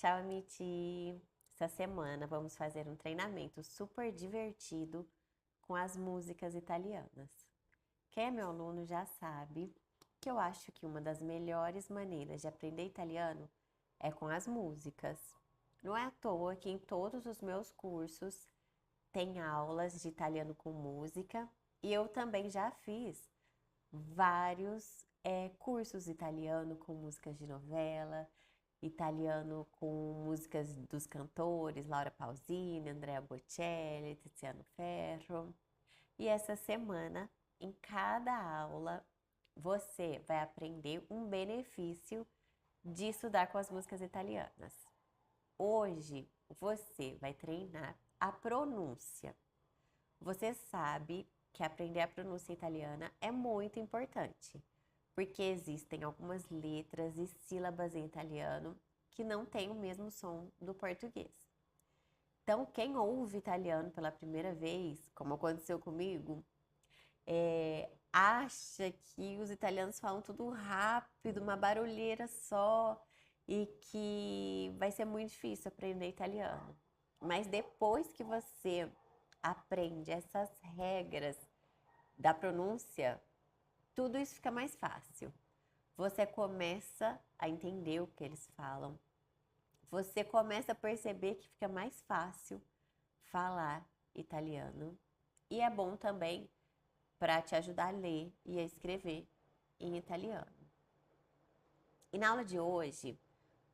Ciao amici! Essa semana vamos fazer um treinamento super divertido com as músicas italianas. Quem é meu aluno já sabe que eu acho que uma das melhores maneiras de aprender italiano é com as músicas. Não é à toa que em todos os meus cursos tem aulas de italiano com música e eu também já fiz vários cursos italiano com músicas de novela, italiano com músicas dos cantores Laura Pausini, Andrea Bocelli, Tiziano Ferro. E essa semana, em cada aula, você vai aprender um benefício de estudar com as músicas italianas. Hoje, você vai treinar a pronúncia. Você sabe que aprender a pronúncia italiana é muito importante, porque existem algumas letras e sílabas em italiano que não têm o mesmo som do português. Então, quem ouve italiano pela primeira vez, como aconteceu comigo, acha que os italianos falam tudo rápido, uma barulheira só, e que vai ser muito difícil aprender italiano. Mas depois que você aprende essas regras da pronúncia, tudo isso fica mais fácil. Você começa a entender o que eles falam. Você começa a perceber que fica mais fácil falar italiano. E é bom também para te ajudar a ler e a escrever em italiano. E na aula de hoje,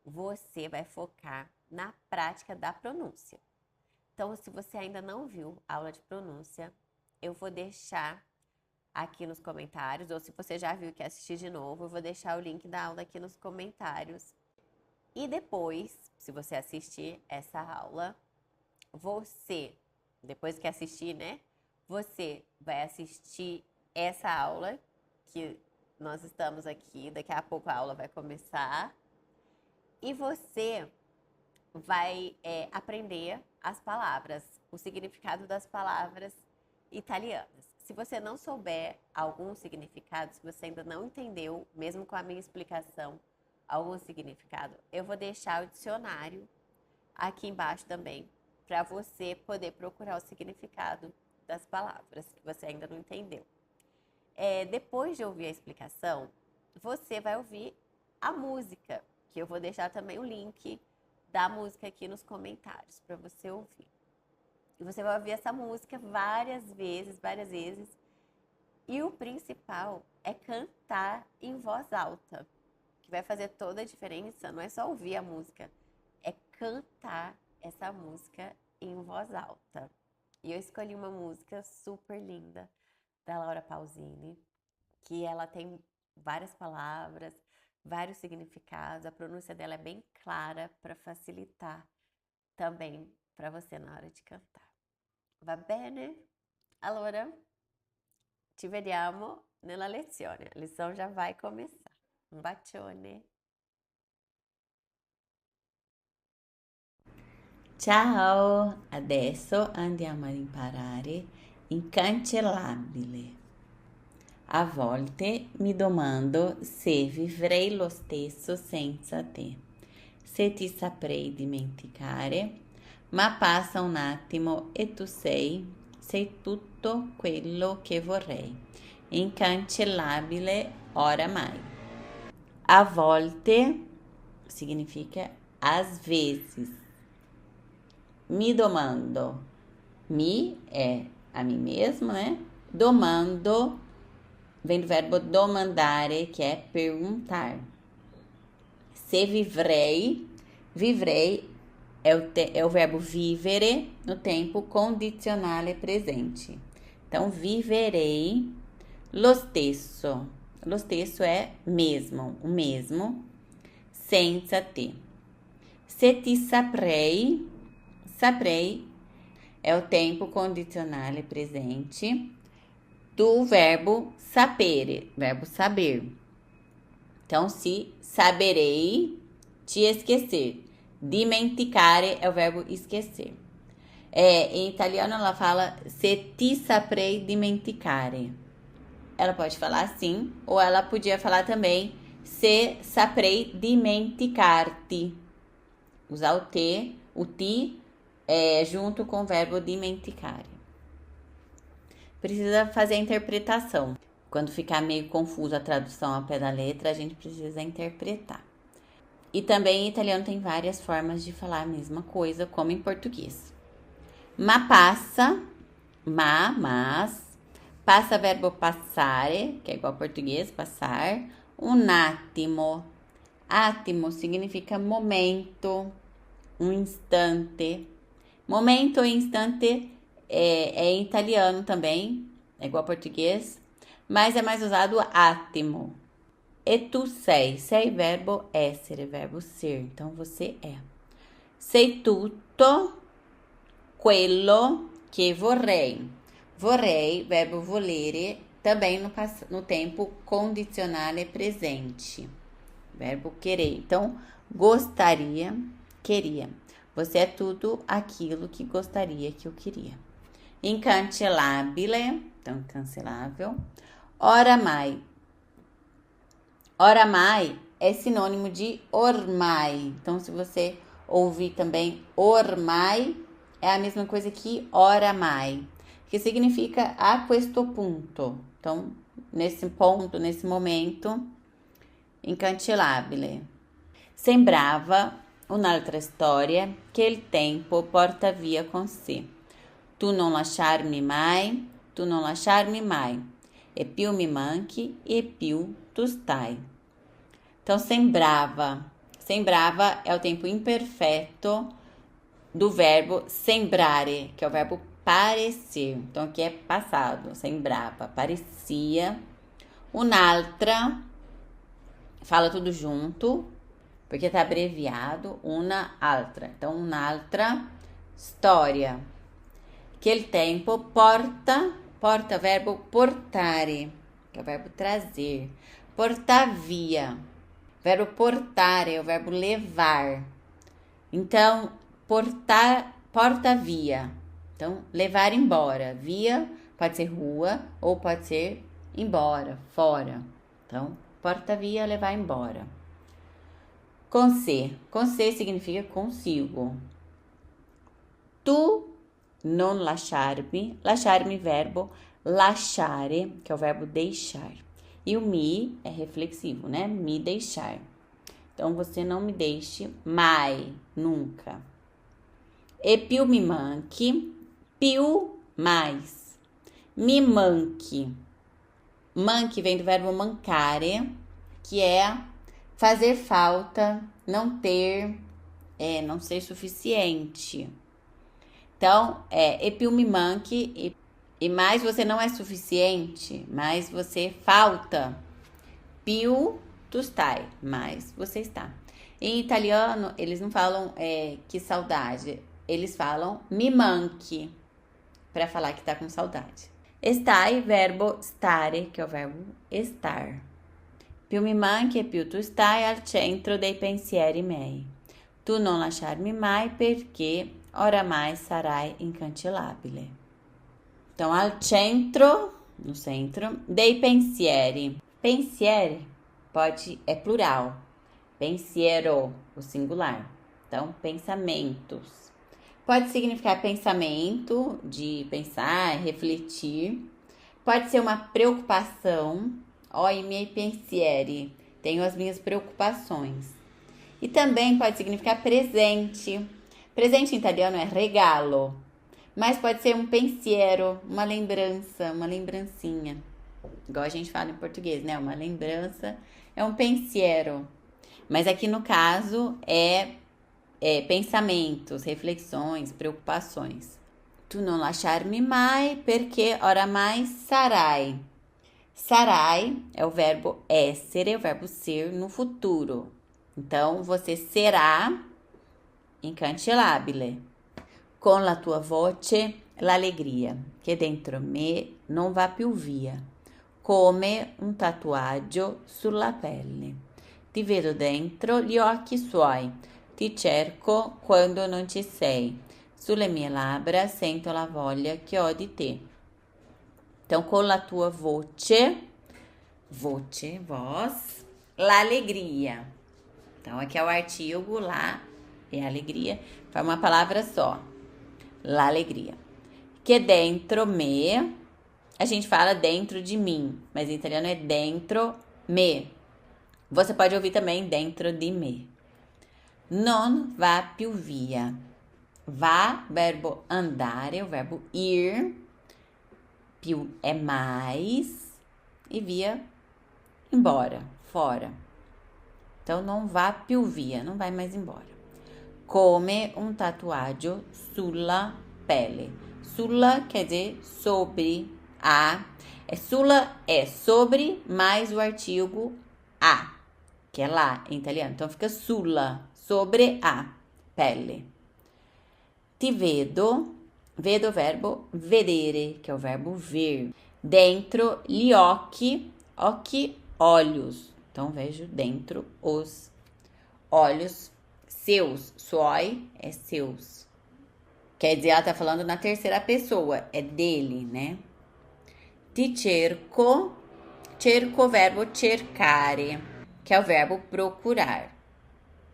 você vai focar na prática da pronúncia. Então, se você ainda não viu a aula de pronúncia, eu vou deixar aqui nos comentários, ou se você já viu e quer assistir de novo, eu vou deixar o link da aula aqui nos comentários. E depois, se você assistir essa aula, depois que assistir, né? Você vai assistir essa aula, que nós estamos aqui, daqui a pouco a aula vai começar. E você vai aprender as palavras, o significado das palavras italianas. Se você não souber algum significado, se você ainda não entendeu, mesmo com a minha explicação, algum significado, eu vou deixar o dicionário aqui embaixo também, para você poder procurar o significado das palavras que você ainda não entendeu. Depois de ouvir a explicação, você vai ouvir a música, que eu vou deixar também o link da música aqui nos comentários para você ouvir. E você vai ouvir essa música várias vezes. E o principal é cantar em voz alta, que vai fazer toda a diferença. Não é só ouvir a música, é cantar essa música em voz alta. E eu escolhi uma música super linda da Laura Pausini, que ela tem várias palavras, vários significados. A pronúncia dela é bem clara para facilitar também para você na hora de cantar. Va bene? Allora, ci vediamo nella lezione. A lição já vai começar. Um bacione. Ciao, adesso andiamo ad imparare incancellabile. A volte mi domando se vivrei lo stesso senza te, se ti saprei dimenticare, ma passa un attimo e tu sei tutto quello che vorrei, incancellabile oramai. A volte significa às vezes. Mi domando. Mi é a mim mesmo, né? Domando vem do verbo domandare, que é perguntar. Se vivrei, vivrei é o verbo vivere no tempo condizionale presente. Então, viverei lo stesso. Lo stesso é mesmo, o mesmo, senza te. Se ti saprei, saprei é o tempo condizionale presente do verbo sapere, verbo saber. Então, se saberei, te esquecer. Dimenticare é o verbo esquecer. Em italiano ela fala se ti saprei dimenticare. Ela pode falar assim, ou ela podia falar também se saprei dimenticarti. usar o ti junto com o verbo dimenticare. Precisa fazer a interpretação. Quando ficar meio confuso a tradução ao pé da letra, a gente precisa interpretar. E também em italiano tem várias formas de falar a mesma coisa, como em português. Ma passa, mas, passa verbo passare, que é igual ao português, passar. Un attimo. Attimo significa momento, um instante. Momento e instante é em italiano também, é igual ao português, mas é mais usado attimo. E tu sei verbo essere, verbo ser, então você é. Sei tutto quello che vorrei. Vorrei, verbo volere, também no tempo condizionale presente. Verbo querer. Então, gostaria, queria. Você é tudo aquilo que gostaria, que eu queria. Incancellabile, então cancelável. Oramai. Oramai é sinônimo de ormai. Então, se você ouvir também ormai, é a mesma coisa que oramai, que significa a questo punto. Então, nesse ponto, nesse momento, incancellabile. Sembrava un'altra storia che il tempo porta via con sé. Tu non lasciarmi mai, tu non lasciarmi mai. E più mi manchi e più tu stai. Então, sembrava. Sembrava é o tempo imperfeito do verbo sembrare, que é o verbo parecer. Então, aqui é passado. Sembrava, parecia. Un'altra, fala tudo junto, porque tá abreviado. Una altra. Então, un'altra storia. Que il tempo porta verbo portare, que é o verbo trazer. Portar via. Verbo portare é o verbo levar. Então, porta via. Então, levar embora. Via pode ser rua ou pode ser embora, fora. Então, porta via, levar embora. Con sé significa consigo. Tu non lasciarmi, verbo lasciare, que é o verbo deixar. E o mi é reflexivo, né? Me deixar. Então, você não me deixe mai, nunca. E più mi manchi, più mais. Mi manchi. Manchi vem do verbo mancare, que é fazer falta, não ter, não ser suficiente. Então, e più mi manchi, e mais você não é suficiente, mais você falta. Più tu stai, mais você está. Em italiano, eles não falam que saudade, eles falam mi manchi, para falar que tá com saudade. Stai, verbo stare, que é o verbo estar. Più mi manchi e più tu stai al centro dei pensieri miei. Tu non lasciarmi mai perché oramai sarai incancellabile. Então, al centro, no centro, dei pensieri. Pensieri é plural. Pensiero, o singular. Então, pensamentos. Pode significar pensamento, de pensar, refletir. Pode ser uma preocupação. I miei pensieri. Tenho as minhas preocupações. E também pode significar presente. Presente em italiano é regalo. Mas pode ser um pensiero, uma lembrança, uma lembrancinha. Igual a gente fala em português, né? Uma lembrança é um pensiero. Mas aqui no caso é pensamentos, reflexões, preocupações. Tu non lasciarmi mai perché oramai sarai. Sarai é o verbo essere, é o verbo ser no futuro. Então, você será incancellabile. Con la tua voce l'allegria che dentro me non va più via, come un tatuaggio sulla pelle. Ti vedo dentro gli occhi suoi, ti cerco quando non ci sei. Sulle mie labbra sento la voglia che ho di te. Então, con la tua voce, voz, l'allegria. Então, aqui é o artigo lá, e alegria, forma uma palavra só. La alegria. Que dentro me, a gente fala dentro de mim, mas em italiano é dentro me. Você pode ouvir também dentro di me. Non va più via. Va, verbo andare, o verbo ir. Più é mais. E via, embora, fora. Então, non va più via, não vai mais embora. Come un tatuaggio sulla pelle. Sulla quer dizer sobre, a. Sulla é sobre mais o artigo a, que é lá em italiano. Então, fica sulla, sobre a pelle. Ti vedo, vedo o verbo vedere, que é o verbo ver. Dentro gli occhi, occhi, olhos. Então, vejo dentro os olhos seus. Suoi é seus. Quer dizer, ela tá falando na terceira pessoa, é dele, né? Ti cerco, cerco o verbo cercare, que é o verbo procurar.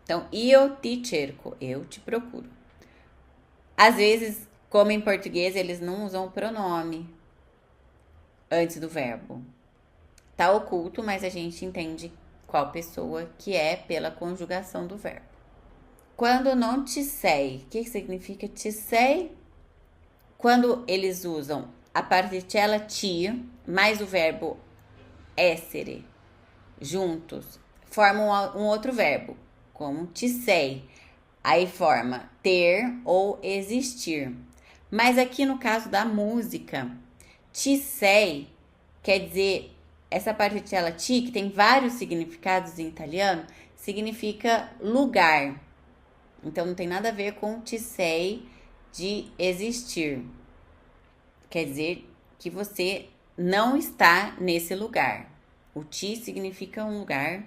Então, io ti cerco, eu te procuro. Às vezes, como em português, eles não usam o pronome antes do verbo. Tá oculto, mas a gente entende qual pessoa que é pela conjugação do verbo. Quando não ti sei, o que significa ti sei? Quando eles usam a particella ti mais o verbo essere juntos, formam um outro verbo, como ti sei. Aí forma ter ou existir. Mas aqui no caso da música, ti sei quer dizer, essa particella ti, que tem vários significados em italiano, significa lugar. Então, não tem nada a ver com ti sei de existir. Quer dizer que você não está nesse lugar. O ti significa um lugar,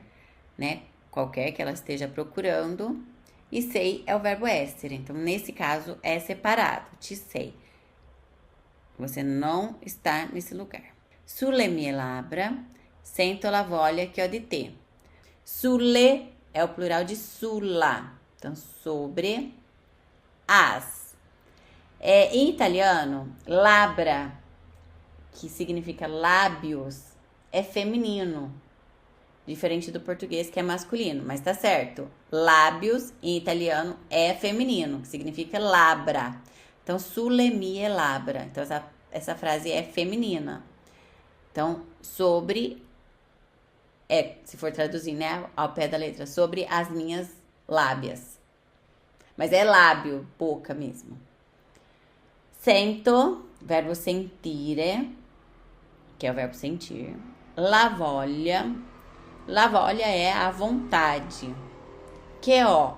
né? Qualquer que ela esteja procurando. E sei é o verbo essere. Então, nesse caso, é separado. Ti sei. Você não está nesse lugar. Sulle mie labbra, sento la voglia che ho di te. Sulle é o plural de sulla. Então, sobre as. Em italiano, labra, que significa lábios, é feminino. Diferente do português, que é masculino. Mas tá certo. Lábios, em italiano, é feminino, que significa labra. Então, sulle mie labbra. Então, essa frase é feminina. Então, sobre, se for traduzir, né, ao pé da letra, sobre as minhas lábias. Mas é lábio, boca mesmo. Sento, verbo sentire, que é o verbo sentir. La voglia. La voglia é a vontade. Que ó,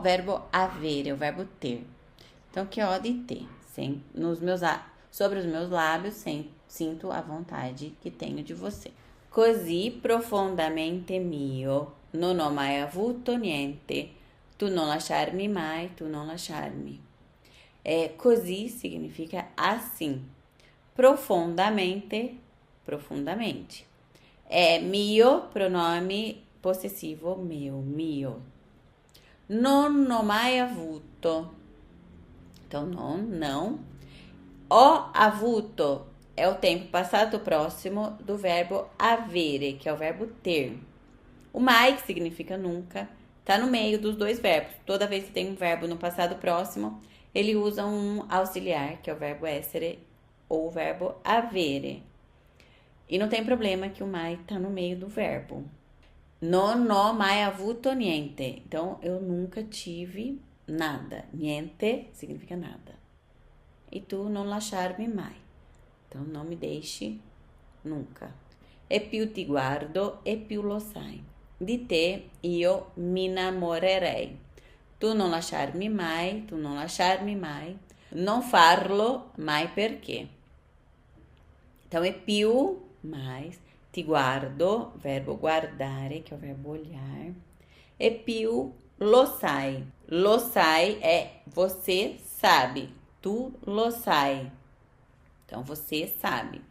verbo avere, é o verbo ter. Então, que ó de ter. Sobre os meus lábios, sinto a vontade que tenho de você. Così profondamente mio, non ho mai avuto niente. Tu non lasciarmi mai, tu non lasciarmi. Così significa assim. Profondamente, profundamente. Mio, pronome possessivo meu, mio. Non ho mai avuto. Então, não. Ho avuto é o tempo passado próximo do verbo avere, que é o verbo ter. O mai, que significa nunca, tá no meio dos dois verbos. Toda vez que tem um verbo no passado próximo, ele usa um auxiliar, que é o verbo essere ou o verbo avere. E não tem problema que o mai tá no meio do verbo. Non ho mai avuto niente. Então, eu nunca tive nada. Niente significa nada. E tu non lasciarmi mai. Então, não me deixe nunca. E più ti guardo, e più lo sai. Di te io mi innamorerei. Tu non lasciarmi mai, tu non lasciarmi mai. Non farlo mai perché. Então, e più, mais. Ti guardo, verbo guardare, que é o verbo olhar. E più lo sai. Lo sai é você sabe. Tu lo sai. Então, você sabe.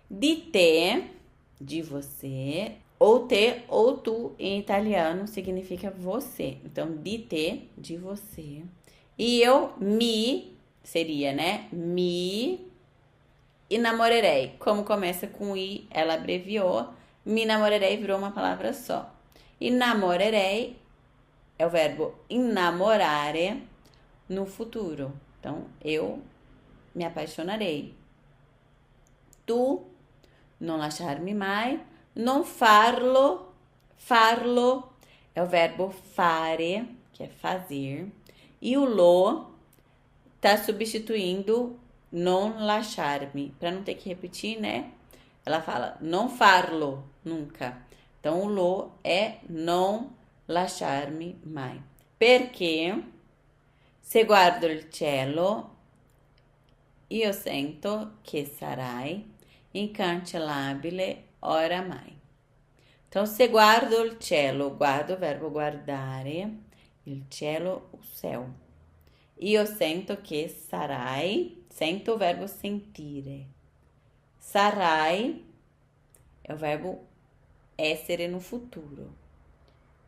Di te, de você. Ou te ou tu em italiano significa você. Então, di te, de você. E eu mi, seria, né? Mi inamorerei. Como começa com i, ela abreviou. Me namorerei virou uma palavra só. Inamorerei é o verbo innamorare no futuro. Então, eu me apaixonarei. Tu non lasciarmi mai. Non farlo. Farlo é o verbo fare, que é fazer. E o lo tá substituindo non lasciarmi. Para não ter que repetir, né? Ela fala non farlo, nunca. Então, o lo é non lasciarmi mai. Perché se guardo il cielo, io sento che sarai incancellabile oramai. Então, se guardo il cielo, guardo o verbo guardare, il cielo, o céu. Io sento che sarai, sento o verbo sentire. Sarai é o verbo essere no futuro.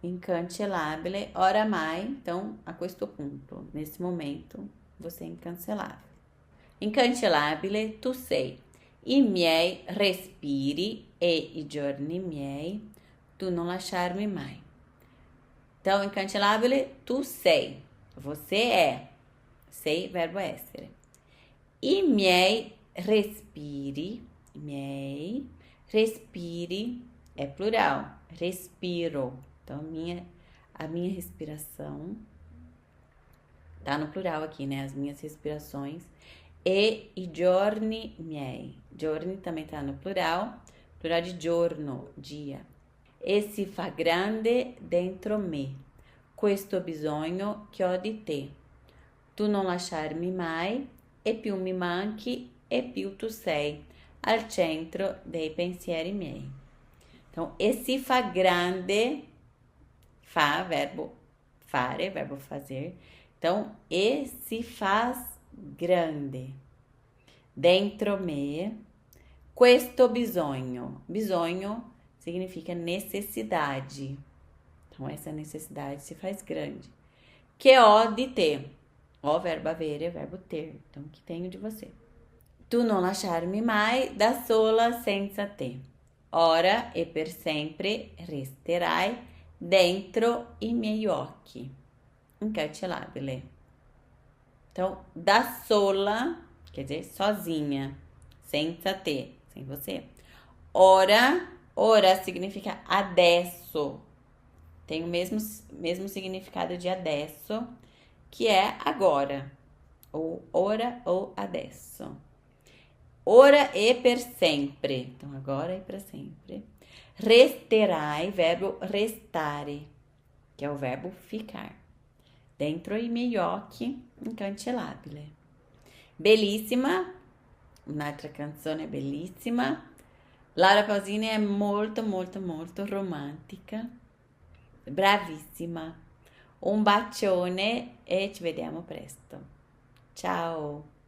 Incancellabile, oramai, então, a questo punto, nesse momento, você é incancelável. Incancellabile, tu sei. I miei respiri e i giorni miei, tu non lasciarmi mai. Então, incancellabile, tu sei. Você é. Sei, verbo essere. I miei respiri é plural. Respiro. Então, a minha respiração tá no plural aqui, né? As minhas respirações. E i giorni miei. Giorni também tá no plural. Plural de giorno, dia. E si fa grande dentro me questo bisogno che ho di te. Tu non lasciarmi mai e più mi manchi e più tu sei al centro dei pensieri miei. Então, e si fa grande, fa, verbo fare, verbo fazer. Então, e se faz grande dentro me questo bisogno. Bisogno significa necessidade. Então, essa necessidade se faz grande. Que ho di te. O verbo avere, verbo ter. Então, que tenho de você. Tu non lasciarmi mai da sola senza te. Ora e per sempre resterai dentro i miei occhi. Incancellabile. Então, da sola, quer dizer, sozinha. Senza te, sem você. Ora significa adesso. Tem o mesmo significado de adesso, que é agora. Ou ora ou adesso. Ora e per sempre. Então, agora e para sempre. Resterai, verbo restare, que é o verbo ficar. Dentro i miei occhi, incancellabile. Bellissima, un'altra canzone bellissima. Laura Pausini è molto, molto, molto romantica. Bravissima. Un bacione e ci vediamo presto. Ciao!